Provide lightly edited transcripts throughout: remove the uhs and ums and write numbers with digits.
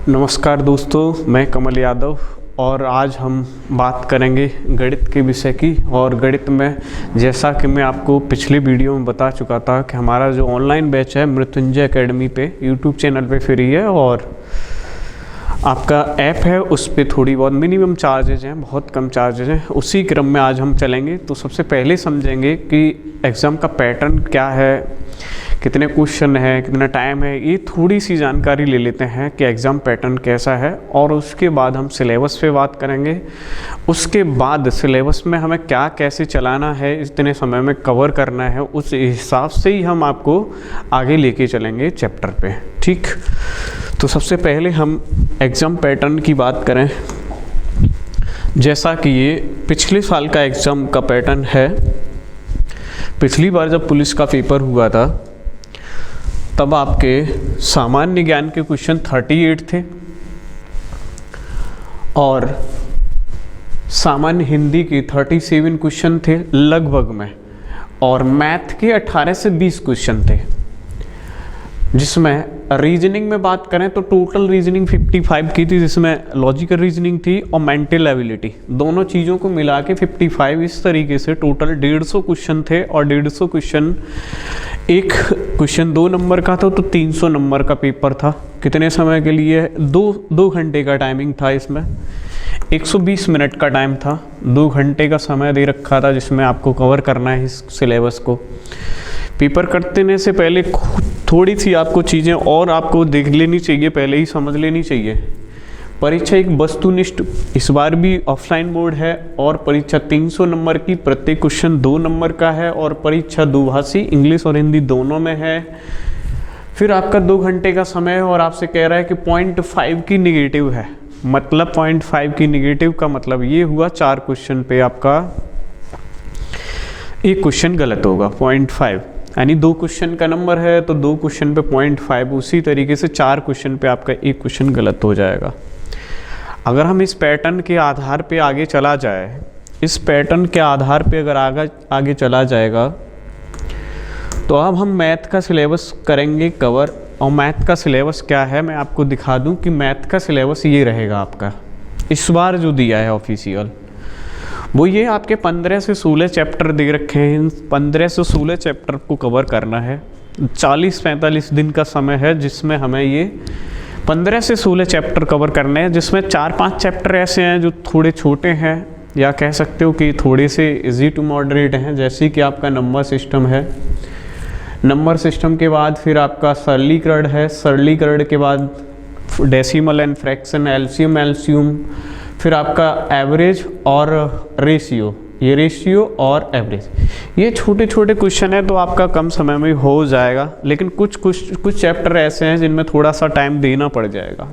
नमस्कार दोस्तों, मैं कमल यादव और आज हम बात करेंगे गणित के विषय की। और गणित में जैसा कि मैं आपको पिछले वीडियो में बता चुका था कि हमारा जो ऑनलाइन बैच है मृत्युंजय एकेडमी पे यूट्यूब चैनल पे फ्री है और आपका ऐप है उस पर थोड़ी बहुत मिनिमम चार्जेज हैं, बहुत कम चार्जेज हैं। उसी क्रम में आज हम चलेंगे। तो सबसे पहले समझेंगे कि एग्ज़ाम का पैटर्न क्या है, कितने क्वेश्चन है, कितना टाइम है, ये थोड़ी सी जानकारी ले लेते हैं कि एग्ज़ाम पैटर्न कैसा है। और उसके बाद हम सिलेबस पे बात करेंगे। उसके बाद सिलेबस में हमें क्या कैसे चलाना है, इतने समय में कवर करना है, उस हिसाब से ही हम आपको आगे लेके चलेंगे चैप्टर पे। ठीक, तो सबसे पहले हम एग्ज़ाम पैटर्न की बात करें। जैसा कि ये पिछले साल का एग्ज़ाम का पैटर्न है। पिछली बार जब पुलिस का पेपर हुआ था तब आपके सामान्य ज्ञान के क्वेश्चन 38 थे और सामान्य हिंदी के 37 क्वेश्चन थे लगभग में, और मैथ के 18 से 20 क्वेश्चन थे। जिसमें रीजनिंग में बात करें तो टोटल रीजनिंग 55 की थी, जिसमें लॉजिकल रीजनिंग थी और मेंटल एबिलिटी, दोनों चीज़ों को मिला के 55। इस तरीके से टोटल 150 क्वेश्चन थे और 150 क्वेश्चन, एक क्वेश्चन 2 नंबर का था तो 300 नंबर का पेपर था। कितने समय के लिए? 2 घंटे का टाइमिंग था। इसमें 120 मिनट का टाइम था, 2 घंटे का समय दे रखा था जिसमें आपको कवर करना है इस सिलेबस को। पेपर करने से पहले थोड़ी सी आपको चीज़ें और आपको देख लेनी चाहिए, पहले ही समझ लेनी चाहिए। परीक्षा एक वस्तुनिष्ठ इस बार भी ऑफलाइन मोड है और परीक्षा 300 नंबर की, प्रत्येक क्वेश्चन 2 नंबर का है और परीक्षा द्विभाषी इंग्लिश और हिंदी दोनों में है। फिर आपका 2 घंटे का समय है और आपसे कह रहा है कि 0.5 की निगेटिव है। मतलब 0.5 की निगेटिव का मतलब ये हुआ 4 क्वेश्चन पे आपका एक क्वेश्चन गलत होगा। 0.5 यानी 2 क्वेश्चन का नंबर है तो 2 क्वेश्चन पे 0.5, उसी तरीके से 4 क्वेश्चन पे आपका एक क्वेश्चन गलत हो जाएगा। अगर हम इस पैटर्न के आधार पे आगे चला जाए, इस पैटर्न के आधार पे अगर आगे चला जाएगा तो अब हम मैथ का सिलेबस करेंगे कवर। और मैथ का सिलेबस क्या है मैं आपको दिखा दूं कि मैथ का सिलेबस ये रहेगा आपका इस बार जो दिया है ऑफिशियल, वो ये आपके 15 से 16 चैप्टर दे रखे हैं। इन 15 से 16 चैप्टर को कवर करना है। 40-45 दिन का समय है जिसमें हमें ये 15 से 16 चैप्टर कवर करने हैं, जिसमें 4-5 चैप्टर ऐसे हैं जो थोड़े छोटे हैं या कह सकते हो कि थोड़े से इजी टू मॉडरेट हैं। जैसे कि आपका नंबर सिस्टम है, नंबर सिस्टम के बाद फिर आपका सरलीकरण है, सरलीकरण के बाद decimal and fraction, LCM LCM, फिर आपका एवरेज और रेशियो, ये रेशियो और एवरेज, ये छोटे छोटे क्वेश्चन है तो आपका कम समय में हो जाएगा। लेकिन कुछ चैप्टर ऐसे हैं जिनमें थोड़ा सा टाइम देना पड़ जाएगा।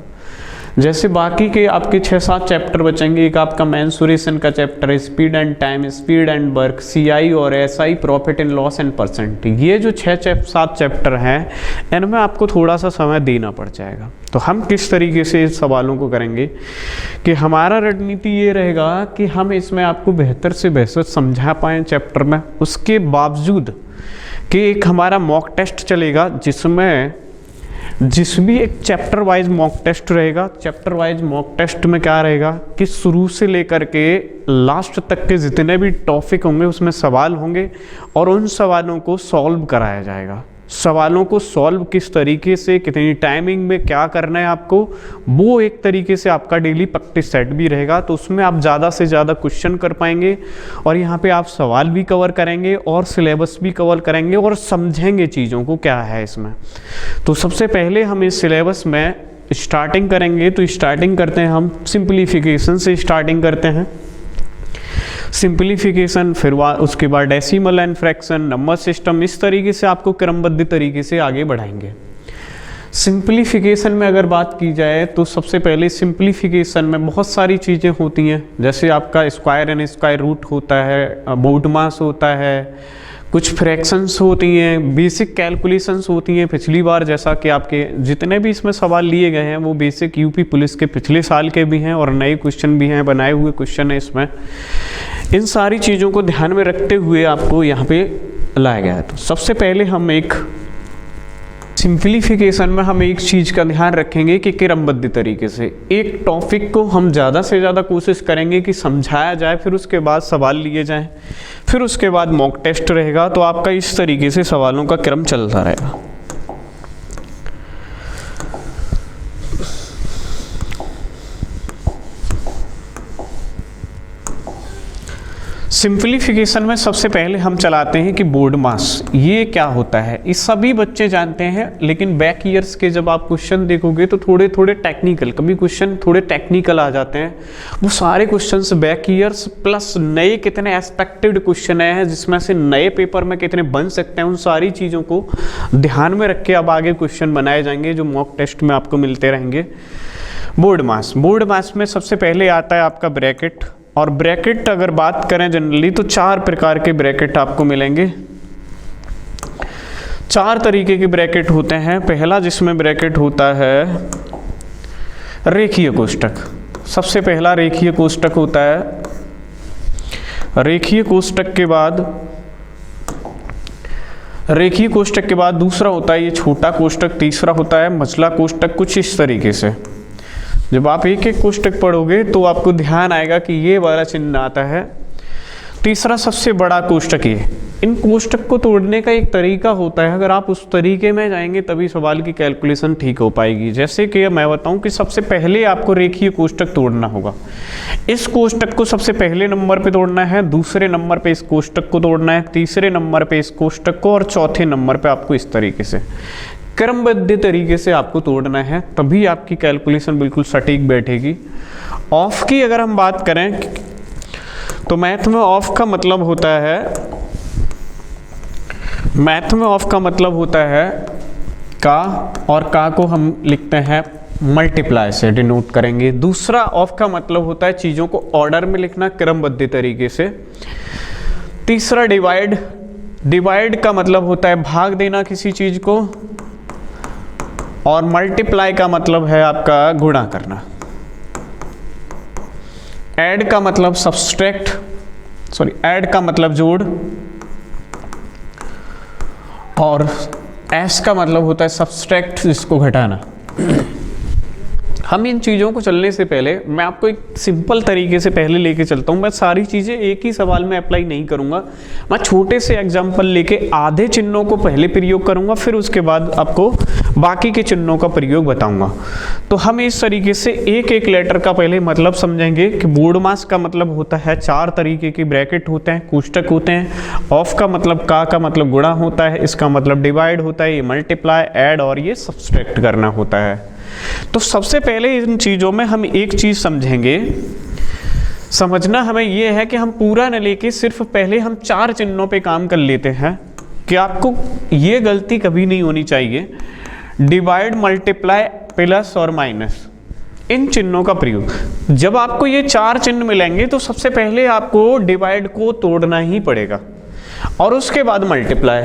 जैसे बाकी के आपके 6-7 चैप्टर बचेंगे। एक आपका मेंसुरेशन का चैप्टर है, speed and time, speed and work, CI और SI, profit and loss and percent. ये जो 6-7 चैप्टर हैं इनमें आपको थोड़ा सा समय देना पड़ जाएगा। तो हम किस तरीके से इस सवालों को करेंगे कि हमारा रणनीति ये रहेगा कि हम इसमें आपको बेहतर से बेहतर समझा पाएँ चैप्टर में। उसके बावजूद कि एक हमारा मॉक टेस्ट चलेगा जिस भी एक चैप्टर वाइज मॉक टेस्ट रहेगा। चैप्टर वाइज मॉक टेस्ट में क्या रहेगा कि शुरू से लेकर के लास्ट तक के जितने भी टॉपिक होंगे उसमें सवाल होंगे और उन सवालों को सॉल्व कराया जाएगा। सवालों को सॉल्व किस तरीके से, कितनी टाइमिंग में क्या करना है आपको, वो एक तरीके से आपका डेली प्रैक्टिस सेट भी रहेगा। तो उसमें आप ज़्यादा से ज़्यादा क्वेश्चन कर पाएंगे और यहाँ पे आप सवाल भी कवर करेंगे और सिलेबस भी कवर करेंगे और समझेंगे चीज़ों को क्या है इसमें। तो सबसे पहले हम इस सिलेबस में स्टार्टिंग करेंगे। तो स्टार्टिंग करते हैं हम सिंप्लीफिकेशन से स्टार्टिंग करते हैं। सिंप्लीफिकेशन, फिर उसके बाद decimal and fraction, number system, इस तरीके से आपको क्रमबद्ध तरीके से आगे बढ़ाएंगे। सिंप्लीफिकेशन में अगर बात की जाए तो सबसे पहले सिंप्लीफिकेशन में बहुत सारी चीज़ें होती हैं। जैसे आपका स्क्वायर एंड स्क्वायर रूट होता है, बोर्ड मास होता है, कुछ फ्रैक्शंस होती हैं, बेसिक कैलकुलेशंस होती हैं। पिछली बार जैसा कि आपके जितने भी इसमें सवाल लिए गए हैं वो बेसिक यूपी पुलिस के पिछले साल के भी हैं और नए क्वेश्चन भी हैं, बनाए हुए क्वेश्चन है इसमें। इन सारी चीज़ों को ध्यान में रखते हुए आपको यहाँ पे लाया गया है। तो सबसे पहले हम एक सिंप्लीफिकेशन में हम एक चीज़ का ध्यान रखेंगे कि क्रमबद्ध तरीके से एक टॉपिक को हम ज़्यादा से ज़्यादा कोशिश करेंगे कि समझाया जाए, फिर उसके बाद सवाल लिए जाएं, फिर उसके बाद मॉक टेस्ट रहेगा। तो आपका इस तरीके से सवालों का क्रम चलता रहेगा। सिंप्लीफिकेशन में सबसे पहले हम चलाते हैं कि बोर्ड मास ये क्या होता है। ये सभी बच्चे जानते हैं, लेकिन बैक ईयर्स के जब आप क्वेश्चन देखोगे तो थोड़े थोड़े टेक्निकल, कभी क्वेश्चन थोड़े टेक्निकल आ जाते हैं। वो सारे क्वेश्चंस बैक ईयर्स प्लस नए कितने एक्सपेक्टेड क्वेश्चन हैं, जिसमें से नए पेपर में कितने बन सकते हैं, उन सारी चीज़ों को ध्यान में रख के अब आगे क्वेश्चन बनाए जाएंगे जो मॉक टेस्ट में आपको मिलते रहेंगे। बोर्ड मास में सबसे पहले आता है आपका ब्रैकेट। और ब्रैकेट अगर बात करें जनरली तो 4 प्रकार के ब्रैकेट आपको मिलेंगे। 4 तरीके के ब्रैकेट होते हैं। पहला जिसमें ब्रैकेट होता है रेखीय कोष्ठक। सबसे पहला रेखीय कोष्ठक होता है। रेखीय कोष्ठक के बाद दूसरा होता है ये छोटा कोष्ठक, तीसरा होता है मझला कोष्ठक। कुछ इस तरीके से जब आप एक एक कोष्ठक पढ़ोगे तो आपको ध्यान आएगा कि ये वाला चिन्ह आता है। तीसरा सबसे बड़ा कोष्ठक ये। इन कोष्ठक को तोड़ने का एक तरीका होता है, अगर आप उस तरीके में जाएंगे तभी सवाल की कैलकुलेशन ठीक हो पाएगी। जैसे कि मैं बताऊं कि सबसे पहले आपको रेखीय कोष्ठक तोड़ना होगा। इस कोष्ठक को सबसे पहले नंबर पे तोड़ना है, दूसरे नंबर पे इस कोष्ठक को तोड़ना है, तीसरे नंबर पे इस कोष्ठक को, और चौथे नंबर पे आपको इस तरीके से क्रमबद्ध तरीके से आपको तोड़ना है, तभी आपकी कैलकुलेशन बिल्कुल सटीक बैठेगी। ऑफ की अगर हम बात करें तो मैथ में ऑफ का मतलब होता है का, और का को हम लिखते हैं मल्टीप्लाई से डिनोट करेंगे। दूसरा ऑफ का मतलब होता है चीज़ों को ऑर्डर में लिखना क्रमबद्ध तरीके से। तीसरा डिवाइड का मतलब होता है भाग देना किसी चीज़ को, और मल्टीप्लाई का मतलब है आपका गुणा करना। ऐड का मतलब ऐड का मतलब जोड़, और एस का मतलब होता है सब्सट्रैक्ट, जिसको घटाना। हम इन चीज़ों को चलने से पहले मैं आपको एक सिंपल तरीके से पहले लेके चलता हूँ। मैं सारी चीज़ें एक ही सवाल में अप्लाई नहीं करूँगा, मैं छोटे से एग्जाम्पल लेके आधे चिन्हों को पहले प्रयोग करूँगा, फिर उसके बाद आपको बाकी के चिन्हों का प्रयोग बताऊँगा। तो हम इस तरीके से एक एक लेटर का पहले मतलब समझेंगे कि बोर्ड मास का मतलब होता है 4 तरीके के ब्रैकेट होते हैं, कोष्ठक होते हैं। ऑफ का मतलब का मतलब गुणा होता है, इसका मतलब डिवाइड होता है, ये मल्टीप्लाई, ऐड और ये सब्सट्रैक्ट करना होता है। तो सबसे पहले इन चीज़ों में हम एक चीज़ समझेंगे। समझना हमें ये है कि हम पूरा न लेके सिर्फ पहले हम 4 चिन्हों पे काम कर लेते हैं, कि आपको ये गलती कभी नहीं होनी चाहिए। डिवाइड, मल्टीप्लाई, प्लस और माइनस, इन चिन्हों का प्रयोग। जब आपको ये 4 चिन्ह मिलेंगे तो सबसे पहले आपको डिवाइड को तोड़ना ही पड़ेगा, और उसके बाद मल्टीप्लाई।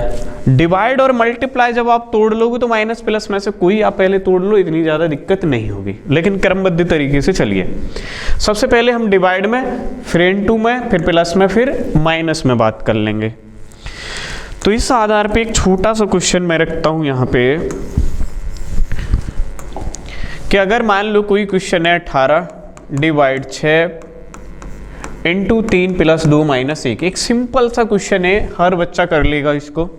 डिवाइड और मल्टीप्लाई जब आप तोड़ लोगे तो माइनस प्लस में से कोई आप पहले तोड़ लो, इतनी ज़्यादा दिक्कत नहीं होगी। लेकिन क्रमबद्ध तरीके से चलिए। सबसे पहले हम डिवाइड में, फिर इनटू में, फिर प्लस में, फिर माइनस में बात कर लेंगे। तो इस आधार पे एक छोटा सा क्वेश्चन मैं रखता हूँ यहाँ पे, कि अगर मान लो कोई क्वेश्चन है 18 डिवाइड 6 इंटू 3 प्लस 2 माइनस 1। एक सिंपल सा क्वेश्चन है, हर बच्चा कर लेगा इसको।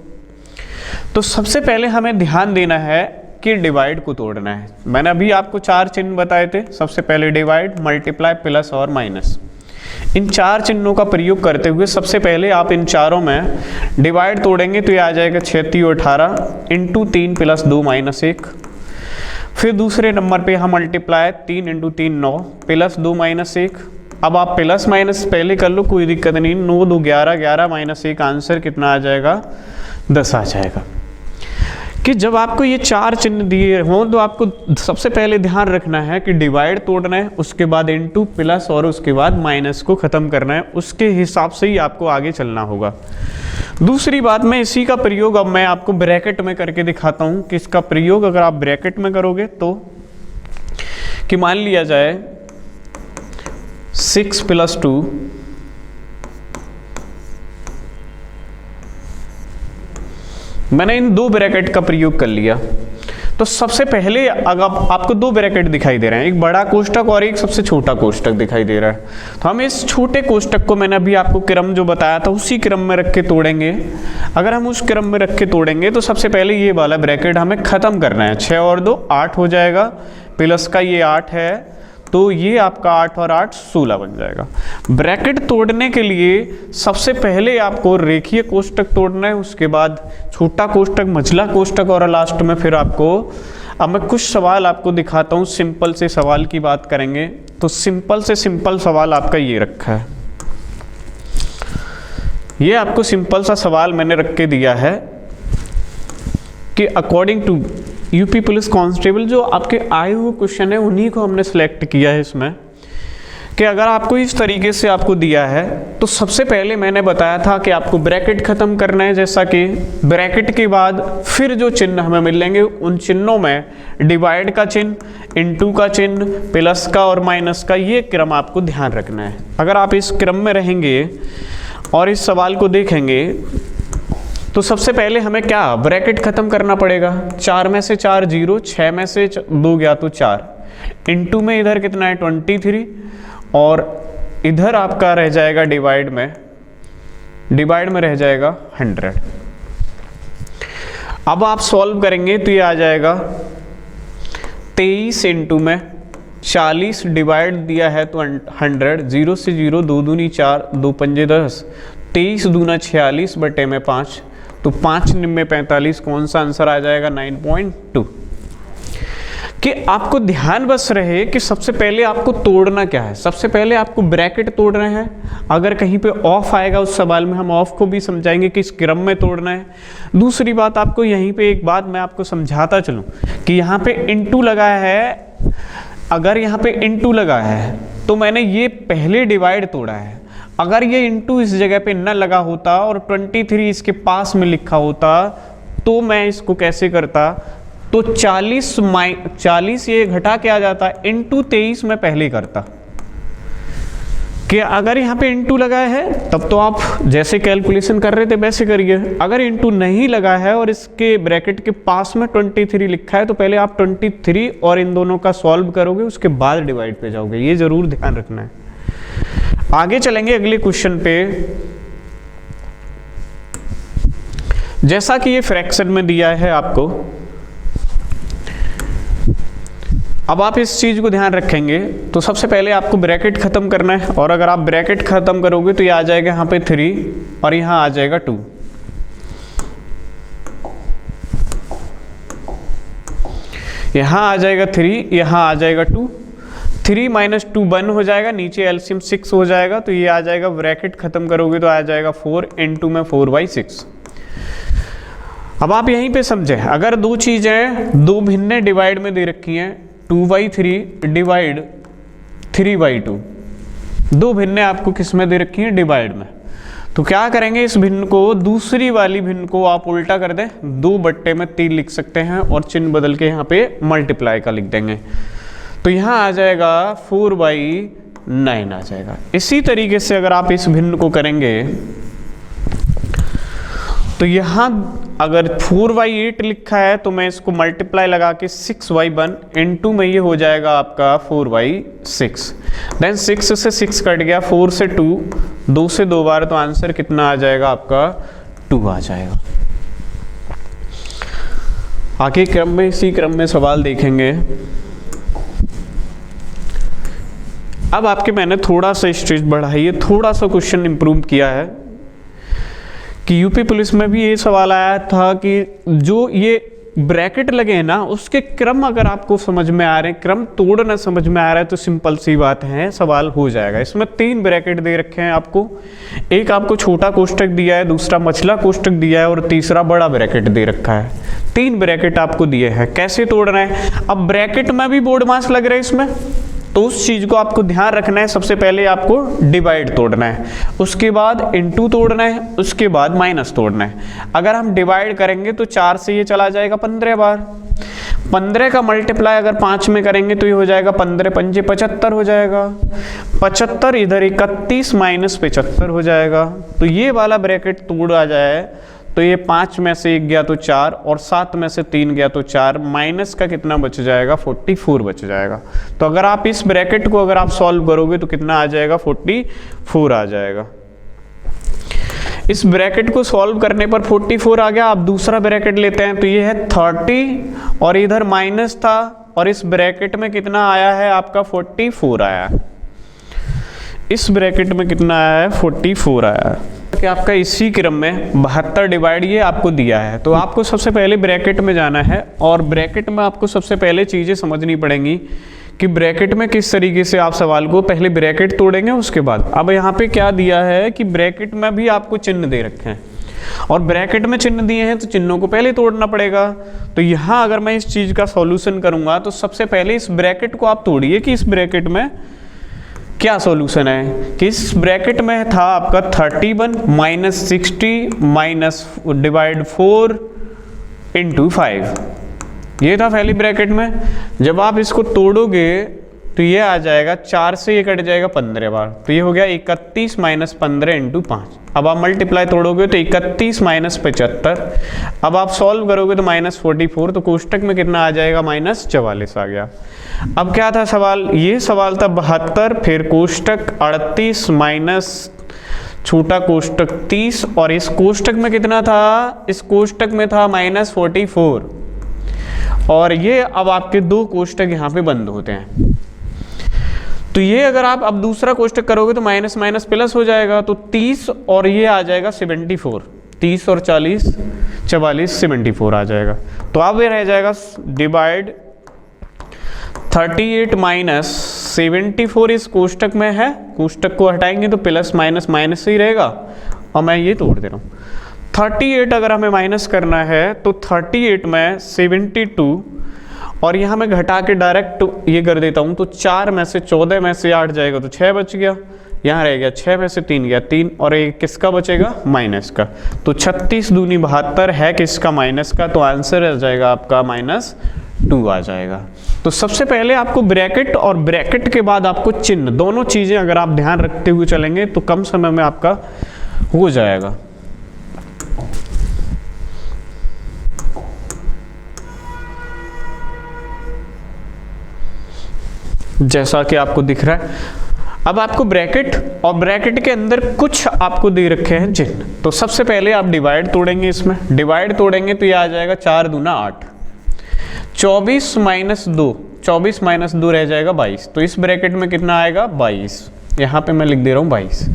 तो सबसे पहले हमें ध्यान देना है कि डिवाइड को तोड़ना है। मैंने अभी आपको 4 चिन्ह बताए थे। सबसे पहले डिवाइड, मल्टीप्लाई, प्लस और माइनस। इन 4 चिन्हों का प्रयोग करते हुए सबसे पहले आप इन चारों में डिवाइड तोड़ेंगे तो ये आ जाएगा 6 18 इंटू 3 प्लस 2 माइनस 1। फिर दूसरे नंबर पे हम मल्टीप्लाई, 3 इंटू 3 9 प्लस 2 माइनस 1। अब आप प्लस माइनस पहले कर लो, कोई दिक्कत नहीं। 9 2 11, 11 माइनस 1, आंसर कितना आ जाएगा? 10 आ जाएगा। कि जब आपको ये 4 चिन्ह दिए हों तो आपको सबसे पहले ध्यान रखना है कि डिवाइड तोड़ना है, उसके बाद इनटू, प्लस और उसके बाद माइनस को ख़त्म करना है। उसके हिसाब से ही आपको आगे चलना होगा। दूसरी बात, मैं इसी का प्रयोग अब मैं आपको ब्रैकेट में करके दिखाता हूँ कि इसका प्रयोग अगर आप ब्रैकेट में करोगे तो, कि मान लिया जाए 6 प्लस 2 मैंने इन दो ब्रैकेट का प्रयोग कर लिया। तो सबसे पहले अगर आपको दो ब्रैकेट दिखाई दे रहे हैं, एक बड़ा कोष्टक और एक सबसे छोटा कोष्टक दिखाई दे रहा है, तो हम इस छोटे कोष्टक को, मैंने अभी आपको क्रम जो बताया था उसी क्रम में रख के तोड़ेंगे। अगर हम उस क्रम में रख के तोड़ेंगे तो सबसे पहले ये वाला ब्रैकेट हमें खत्म करना है। 6 और 2 8 हो जाएगा, प्लस का ये 8 है, तो ये आपका 8 और 8 16 बन जाएगा। ब्रैकेट तोड़ने के लिए सबसे पहले आपको रेखीय कोष्टक तोड़ना है, उसके बाद छोटा कोष्टक, मझला कोष्टक, और लास्ट में फिर आपको, अब मैं कुछ सवाल आपको दिखाता हूँ। सिंपल से सवाल की बात करेंगे तो सिंपल से सिंपल सवाल आपका ये रखा है। ये आपको सिंपल सा सवाल मैंने रख के दिया है कि according to UP police constable, जो आपके आए हुए क्वेश्चन है उन्हीं को हमने सेलेक्ट किया है इसमें, कि अगर आपको इस तरीके से आपको दिया है तो सबसे पहले मैंने बताया था कि आपको ब्रैकेट खत्म करना है। जैसा कि ब्रैकेट के बाद फिर जो चिन्ह हमें मिलेंगे उन चिन्हों में डिवाइड का चिन्ह, इनटू का चिन्ह, प्लस का और माइनस का, ये क्रम आपको ध्यान रखना है। अगर आप इस क्रम में रहेंगे और इस सवाल को देखेंगे तो सबसे पहले हमें क्या ब्रैकेट खत्म करना पड़ेगा। 4 में से 4 0, 6 में से 2 गया तो 4, इनटू में इधर कितना है 23, और इधर आपका रह जाएगा डिवाइड में रह जाएगा 100। अब आप सॉल्व करेंगे तो ये आ जाएगा 23 इनटू में 40 डिवाइड दिया है तो 100, 0 से 0, 2 दूनी 4, 2 पंजे 10, 23 दूना 46 बटे में 5, तो 5 निम्मे 45, कौन सा आंसर आ जाएगा 9.2। कि आपको ध्यान बस रहे कि सबसे पहले आपको तोड़ना क्या है। सबसे पहले आपको ब्रैकेट तोड़ रहे हैं। अगर कहीं पे ऑफ आएगा उस सवाल में, हम ऑफ को भी समझाएंगे कि इस क्रम में तोड़ना है। दूसरी बात, आपको यहीं पे एक बात मैं आपको समझाता चलूं कि यहाँ पे इनटू लगा है। अगर यहाँ पे इनटू लगा है तो मैंने ये पहले डिवाइड तोड़ा है। अगर ये इनटू इस जगह पे न लगा होता और 23 इसके पास में लिखा होता तो मैं इसको कैसे करता, तो 40 ये घटा के आ जाता, इनटू 23 में पहले करता। कि अगर यहाँ पे इनटू लगा है तब तो आप जैसे कैलकुलेशन कर रहे थे वैसे करिए। अगर इनटू नहीं लगा है और इसके ब्रैकेट के पास में 23 लिखा है तो पहले आप 23 और इन दोनों का सॉल्व करोगे, उसके बाद डिवाइड पे जाओगे। ये जरूर ध्यान रखना है। आगे चलेंगे अगले क्वेश्चन पे। जैसा कि ये फ्रैक्शन में दिया है आपको, अब आप इस चीज को ध्यान रखेंगे तो सबसे पहले आपको ब्रैकेट खत्म करना है, और अगर आप ब्रैकेट खत्म करोगे तो ये आ जाएगा यहाँ पे 3 और यहाँ आ जाएगा 2। यहाँ आ जाएगा 3, यहाँ आ जाएगा 2, 3 - 2 1 हो जाएगा, नीचे एलसीएम 6 हो जाएगा, तो ये आ जाएगा ब्रैकेट खत्म करोगे तो आ जाएगा 4 इनटू में 4/6। अब आप यहीं पे समझे, अगर दो चीजें दो भिन्न डिवाइड में दे रखी हैं, 2/3 डिवाइड 3/2, दो भिन्न आपको किस में दे रखी हैं, डिवाइड में, तो क्या करेंगे, इस भिन्न को, दूसरी वाली भिन्न को आप उल्टा कर दें, 2/3 लिख सकते हैं और चिन्ह बदल के यहाँ पे मल्टीप्लाई का लिख देंगे, तो यहाँ आ जाएगा 4/9 आ जाएगा। इसी तरीके से अगर आप इस भिन्न को करेंगे तो यहाँ अगर 4/8 लिखा है तो मैं इसको मल्टीप्लाई लगा के 6/1 इनटू में ये हो जाएगा आपका 4/6। देन 6 से 6 कट गया, 4 से 2 से 2 बार, तो आंसर कितना आ जाएगा आपका 2 आ जाएगा। आगे क्रम में, इसी क्रम में सवाल देखेंगे। अब आपके मैंने थोड़ा सा स्टेज बढ़ाई है, थोड़ा सा क्वेश्चन इंप्रूव किया है कि यूपी पुलिस में भी ये सवाल आया था कि जो ये ब्रैकेट लगे हैं ना, उसके क्रम अगर आपको समझ में आ रहे हैं, क्रम तोड़ना समझ में आ रहा है, तो सिंपल सी बात है, सवाल हो जाएगा। इसमें 3 ब्रैकेट दे रखे हैं आपको, एक आपको छोटा कोष्टक दिया है, दूसरा मछला कोष्टक दिया है और तीसरा बड़ा ब्रैकेट दे रखा है। 3 ब्रैकेट आपको दिए हैं, कैसे तोड़ना है। अब ब्रैकेट में भी बोर्ड मास लग रहा है इसमें, तो उस चीज को आपको ध्यान रखना है। सबसे पहले आपको डिवाइड तोड़ना है, उसके बाद इनटू तोड़ना है, उसके बाद माइनस तोड़ना है। अगर हम डिवाइड करेंगे तो 4 से ये चला जाएगा 15 बार, 15 का मल्टीप्लाई अगर 5 में करेंगे तो ये हो जाएगा 15 पंजे 75 हो जाएगा, 75 इधर 31 - 75 हो जाएगा। तो ये वाला ब्रैकेट तोड़ा जाए तो ये 5 में से 1 गया तो 4 और 7 में से 3 गया तो 4, माइनस का कितना बच जाएगा 44 बच जाएगा। तो अगर आप इस ब्रैकेट को अगर आप सॉल्व करोगे तो कितना आ जाएगा 44 आ जाएगा। इस ब्रैकेट को सॉल्व करने पर 44 आ गया। आप दूसरा ब्रैकेट लेते हैं तो ये है 30 और इधर माइनस था और इस ब्रैकेट में कितना आया है आपका 44 आया है। इस ब्रैकेट में कितना आया है 44 आया है कि आपका इसी क्रम में 72 डिवाइड ये आपको दिया है। तो आपको सबसे पहले ब्रैकेट में जाना है और ब्रैकेट में आपको सबसे पहले चीज़ें समझनी पड़ेंगी कि ब्रैकेट में किस तरीके से आप सवाल को पहले ब्रैकेट तोड़ेंगे उसके बाद। अब यहाँ पे क्या दिया है कि ब्रैकेट में भी आपको चिन्ह दे रखे हैं और ब्रैकेट में चिन्ह दिए हैं तो चिन्हों को पहले तोड़ना पड़ेगा। तो यहाँ अगर मैं इस चीज़ का सॉल्यूशन करूँगा तो सबसे पहले इस ब्रैकेट को आप तोड़िए कि इस ब्रैकेट में क्या सॉल्यूशन है। कि इस ब्रैकेट में था आपका 31 माइनस 60 माइनस डिवाइड 4 इंटू 5, ये था पहली ब्रैकेट में। जब आप इसको तोड़ोगे तो ये आ जाएगा 4 से ये कट जाएगा 15 बार, तो ये हो गया 31 माइनस 15 इंटू 5। अब आप मल्टीप्लाई तोड़ोगे तो 31 माइनस 75। अब आप सॉल्व करोगे तो माइनस 44, तो कोष्टक में कितना आ जाएगा माइनस 44 आ गया। अब क्या था सवाल, ये सवाल था 72, फिर कोष्टक 38 माइनस छोटा कोष्टक 30 और इस कोष्टक में कितना था, इस कोष्टक में था माइनस 44 और ये अब आपके दो कोष्टक यहाँ पे बंद होते हैं। तो ये अगर आप अब दूसरा कोष्टक करोगे तो माइनस माइनस प्लस हो जाएगा, तो 30 और ये आ जाएगा 74, 30 और 40 44 74 आ जाएगा। तो अब ये रह जाएगा डिवाइड 38 माइनस 74 इस कोष्टक में है, कोष्टक को हटाएंगे तो प्लस माइनस माइनस ही रहेगा और मैं ये तोड़ दे रहा हूँ। 38 अगर हमें माइनस करना है तो 38 में 72 और यहाँ मैं घटा के डायरेक्ट ये कर देता हूँ, तो 4 में से 14 में से 8 जाएगा तो 6 बच गया, यहाँ रह गया 6 में से 3 गया 3 और एक किसका बचेगा माइनस का। तो 36 दूनी 72 है किसका माइनस का, तो आंसर आ जाएगा आपका -2 आ जाएगा। तो सबसे पहले आपको ब्रैकेट और ब्रैकेट के बाद आपको चिन्ह, दोनों चीज़ें अगर आप ध्यान रखते हुए चलेंगे तो कम समय में आपका हो जाएगा। जैसा कि आपको दिख रहा है, अब आपको ब्रैकेट और ब्रैकेट के अंदर कुछ आपको दे रखे हैं चिन्ह। तो सबसे पहले आप डिवाइड तोड़ेंगे, इसमें डिवाइड तोड़ेंगे तो ये आ जाएगा 4 दूना 8, 24 माइनस 2, 24 माइनस 2 रह जाएगा 22। तो इस ब्रैकेट में कितना आएगा 22, यहाँ पे मैं लिख दे रहा हूँ 22।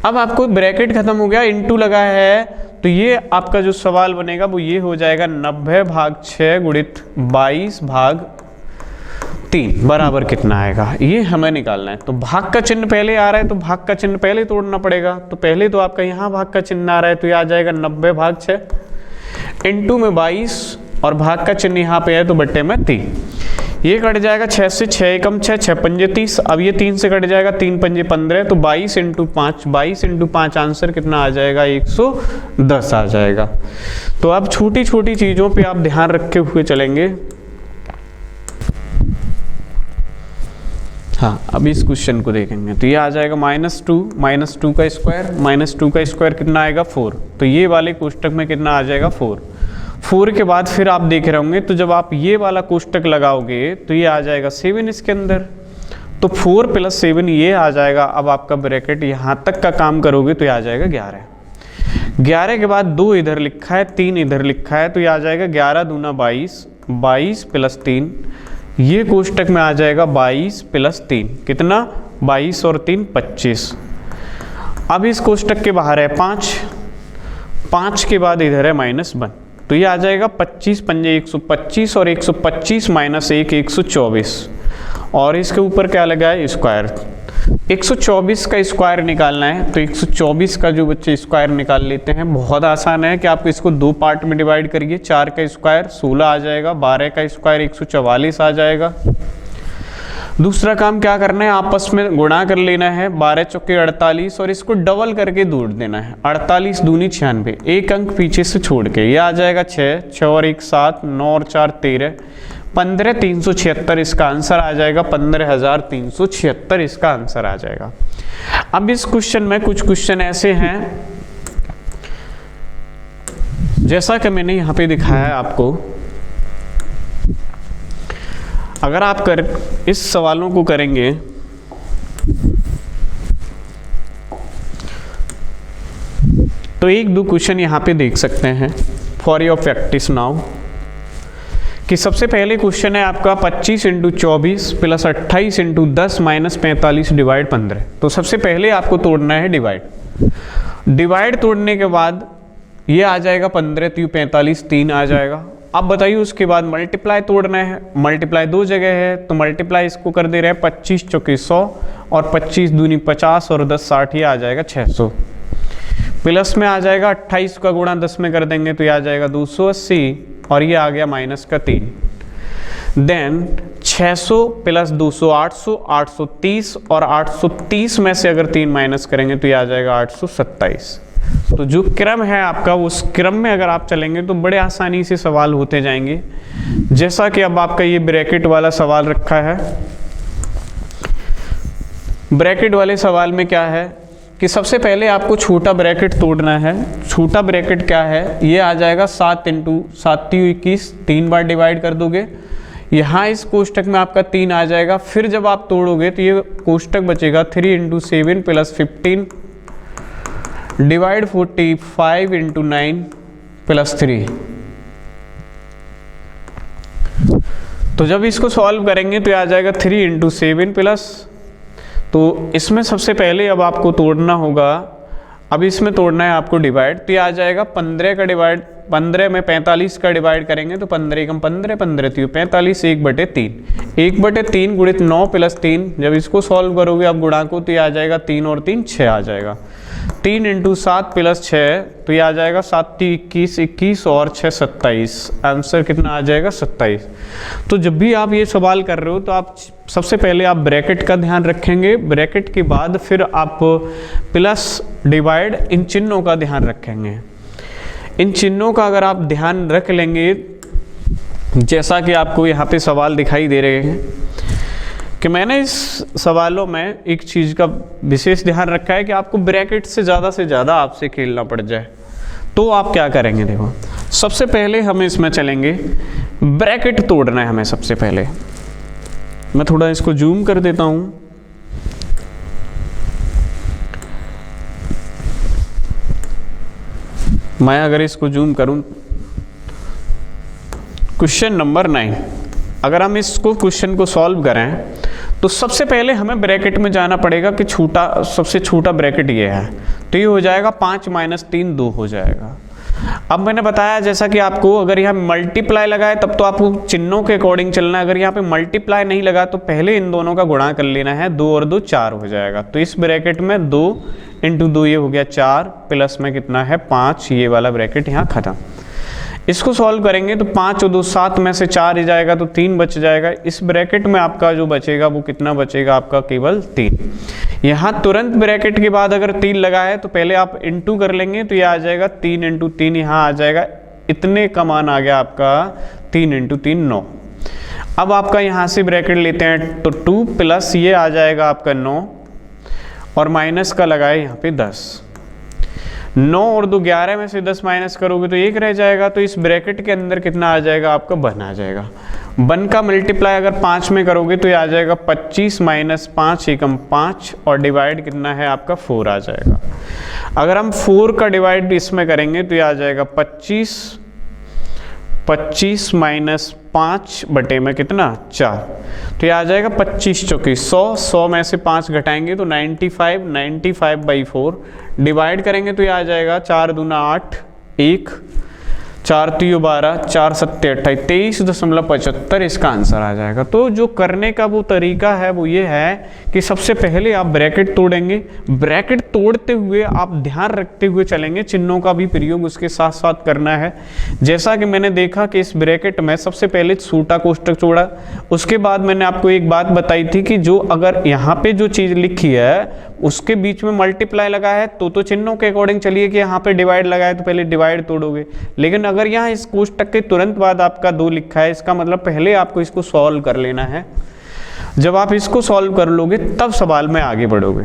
अब आपको ब्रैकेट खत्म हो गया, इंटू लगा है, तो ये आपका जो सवाल बनेगा वो ये हो जाएगा 90/6 गुणित 22/3 बराबर कितना आएगा, ये हमें निकालना है। तो भाग का चिन्ह पहले आ रहा है तो भाग का चिन्ह पहले तोड़ना पड़ेगा। तो पहले तो आपका यहाँ भाग का चिन्ह आ रहा है तो ये आ जाएगा 90/6 इंटू में 22 और भाग का चिन्ह यहाँ पे है तो बट्टे में 3, ये कट जाएगा 6 से 6 एकम 6, 6 पंजे 30। अब ये 3 से कट जाएगा 3 पंजे 15, तो 22 इंटू 5, 22 इंटू 5 आंसर कितना आ जाएगा 110 आ जाएगा। तो अब छोटी छोटी चीज़ों पे आप ध्यान रखे हुए चलेंगे। हाँ, अब इस क्वेश्चन को देखेंगे तो ये आ जाएगा -2 का स्क्वायर, -2 का स्क्वायर कितना आएगा 4। तो ये वाले कोष्टक में कितना आ जाएगा 4 के बाद फिर आप देख रहे होंगे तो जब आप ये वाला कोष्टक लगाओगे तो ये आ जाएगा 7 इसके अंदर, तो 4 + 7 ये आ जाएगा। अब आपका ब्रैकेट यहाँ तक का काम करोगे तो ये आ जाएगा 11 के बाद 2 इधर लिखा है 3 इधर लिखा है तो ये आ जाएगा 11 दूना 22, 22 + 3, ये कोष्टक में आ जाएगा 22 + 3 कितना 22 और 3 25। अब इस कोष्टक के बाहर है 5 के बाद इधर है -1, तो ये आ जाएगा 25 पंजे 125 और 125 माइनस 1 124 और इसके ऊपर क्या लगा है स्क्वायर। 124 का स्क्वायर निकालना है तो 124 का जो बच्चे स्क्वायर निकाल लेते हैं, बहुत आसान है कि आपको इसको 2 पार्ट में डिवाइड करिए। 4 का स्क्वायर 16 आ जाएगा, 12 का स्क्वायर 144 आ जाएगा। दूसरा काम क्या करना है, आपस में गुणा कर लेना है, 12 चौके 48 और इसको डबल करके जोड़ देना है। 48 दूनी 96, एक अंक पीछे से छोड़ के ये आ जाएगा 6 और 1 7, 9 और 4 13, 15,376 इसका आंसर आ जाएगा। 15,376 इसका आंसर आ जाएगा। अब इस क्वेश्चन में कुछ क्वेश्चन ऐसे हैं जैसा कि मैंने यहाँ पे दिखाया है आपको, अगर आप इस सवालों को करेंगे तो एक दो क्वेश्चन यहाँ पे देख सकते हैं फॉर योर प्रैक्टिस नाउ, कि सबसे पहले क्वेश्चन है आपका 25 × 24 प्लस 28 × 10 माइनस 45 डिवाइड 15। तो सबसे पहले आपको तोड़ना है डिवाइड तोड़ने के बाद ये आ जाएगा 15, तो 45 3 आ जाएगा। अब बताइए उसके बाद मल्टीप्लाई तोड़ना है, मल्टीप्लाई दो जगह है तो मल्टीप्लाई इसको कर दे रहे हैं 25 चौके 100 और 25 दूनी 50 और 10 60, ये आ जाएगा 600। प्लस में आ जाएगा 28 का गुणा 10 में कर देंगे तो ये आ जाएगा 280 और ये आ गया माइनस का 3। देन 600 प्लस 200 800, 830 और 830 में से अगर 3 माइनस करेंगे तो ये आ जाएगा 827। तो जो क्रम है आपका उस क्रम में अगर आप चलेंगे तो बड़े आसानी से सवाल होते जाएंगे। जैसा कि अब आपका ये ब्रैकेट वाला सवाल रखा है, ब्रैकेट वाले सवाल में क्या है कि सबसे पहले आपको छोटा ब्रैकेट तोड़ना है। छोटा ब्रैकेट क्या है, ये आ जाएगा 7 × 7 × 21, 3 बार डिवाइड कर दोगे, यहाँ इस कोष्टक में आपका 3 आ जाएगा। फिर जब आप तोड़ोगे तो ये कोष्टक बचेगा 3 × 7 प्लस 15 डिवाइड 45 × 9 प्लस 3। तो जब इसको सॉल्व करेंगे तो ये आ जाएगा 3 × 7 प्लस, तो इसमें सबसे पहले अब आपको तोड़ना होगा, अब इसमें तोड़ना है आपको डिवाइड, तो ये आ जाएगा 15 का डिवाइड, 15 में 45 का डिवाइड करेंगे तो 15 × 15 15 तो 45 1/3, 1/3 गुणित 9 प्लस 3। जब इसको सॉल्व करोगे आप गुणा को तो ये आ जाएगा 3 और 3 6 आ जाएगा। 3 × 7 प्लस 6 तो ये आ जाएगा 7 × 21 21 और 6 27। आंसर कितना आ जाएगा 27। तो जब भी आप ये सवाल कर रहे हो तो आप सबसे पहले आप ब्रैकेट का ध्यान रखेंगे, ब्रैकेट के बाद फिर आप प्लस डिवाइड इन चिन्हों का ध्यान रखेंगे। इन चिन्हों का अगर आप ध्यान रख लेंगे, जैसा कि आपको यहाँ पे सवाल दिखाई दे रहे हैं कि मैंने इस सवालों में एक चीज़ का विशेष ध्यान रखा है कि आपको ब्रैकेट से ज़्यादा आपसे खेलना पड़ जाए तो आप क्या करेंगे। देखो सबसे पहले हम इसमें चलेंगे, ब्रैकेट तोड़ना है हमें सबसे पहले। मैं थोड़ा इसको जूम कर देता हूं। मैं अगर इसको जूम करूं, क्वेश्चन नंबर 9, अगर हम इसको क्वेश्चन को सॉल्व करें तो सबसे पहले हमें ब्रैकेट में जाना पड़ेगा कि सबसे छोटा ब्रैकेट ये है, तो ये हो जाएगा 5 - 3 2 हो जाएगा। अब मैंने बताया जैसा कि आपको अगर यहाँ मल्टीप्लाई लगाए तब तो आपको चिन्हों के अकॉर्डिंग चलना है, अगर यहाँ पे मल्टीप्लाई नहीं लगा तो पहले इन दोनों का गुणा कर लेना है, 2 और 2 4 हो जाएगा। तो इस ब्रैकेट में 2 × 2 ये हो गया 4, प्लस में कितना है 5, ये वाला ब्रैकेट यहाँ खत्म। इसको सॉल्व करेंगे तो 5 और 2 7 में से 4 ही जाएगा तो 3 बच जाएगा। इस ब्रैकेट में आपका जो बचेगा वो कितना बचेगा, आपका केवल 3। यहाँ तुरंत ब्रैकेट के बाद अगर 3 लगा है तो पहले आप इंटू कर लेंगे तो ये आ जाएगा 3 × 3 यहाँ आ जाएगा, इतने का मान आ गया आपका 3 × 3 9। अब आपका यहाँ से ब्रैकेट लेते हैं तो 2 प्लस ये आ जाएगा आपका 9 और माइनस का लगाए यहाँ पे 10। 9 और 2 11 में से 10 माइनस करोगे तो 1 रह जाएगा। तो इस ब्रैकेट के अंदर कितना आ जाएगा, आपका 1 आ जाएगा। 1 का मल्टीप्लाई अगर 5 में करोगे तो ये आ जाएगा 25 - 5 = 5 और डिवाइड कितना है आपका 4 आ जाएगा। अगर हम 4 का डिवाइड इसमें करेंगे तो ये आ जाएगा 25 - 5 बटे में कितना 4, तो ये आ जाएगा 25 चौकी 100, 100 में से 5 घटाएंगे तो 95, 95/4 डिवाइड करेंगे तो ये आ जाएगा 4 दूना 8, 1 4 3 12, 4 7 28, 23.75 इसका आंसर आ जाएगा। तो जो करने का वो तरीका है वो ये है कि सबसे पहले आप ब्रैकेट तोड़ेंगे, ब्रैकेट तोड़ते हुए आप ध्यान रखते हुए चलेंगे, चिन्हों का भी प्रयोग उसके साथ साथ करना है। जैसा कि मैंने देखा कि इस ब्रैकेट में सबसे पहले छोटा कोष्टक जोड़ा, उसके बाद मैंने आपको एक बात बताई थी कि जो अगर यहाँ पे जो चीज़ लिखी है उसके बीच में मल्टीप्लाई लगा है तो चिन्हों के अकॉर्डिंग चलिए कि यहाँ पे डिवाइड लगा है तो पहले डिवाइड तोड़ोगे। लेकिन अगर यहाँ इस कोष्टक के तुरंत बाद आपका 2 लिखा है, इसका मतलब पहले आपको इसको सॉल्व कर लेना है। जब आप इसको सॉल्व कर लोगे तब सवाल में आगे बढ़ोगे।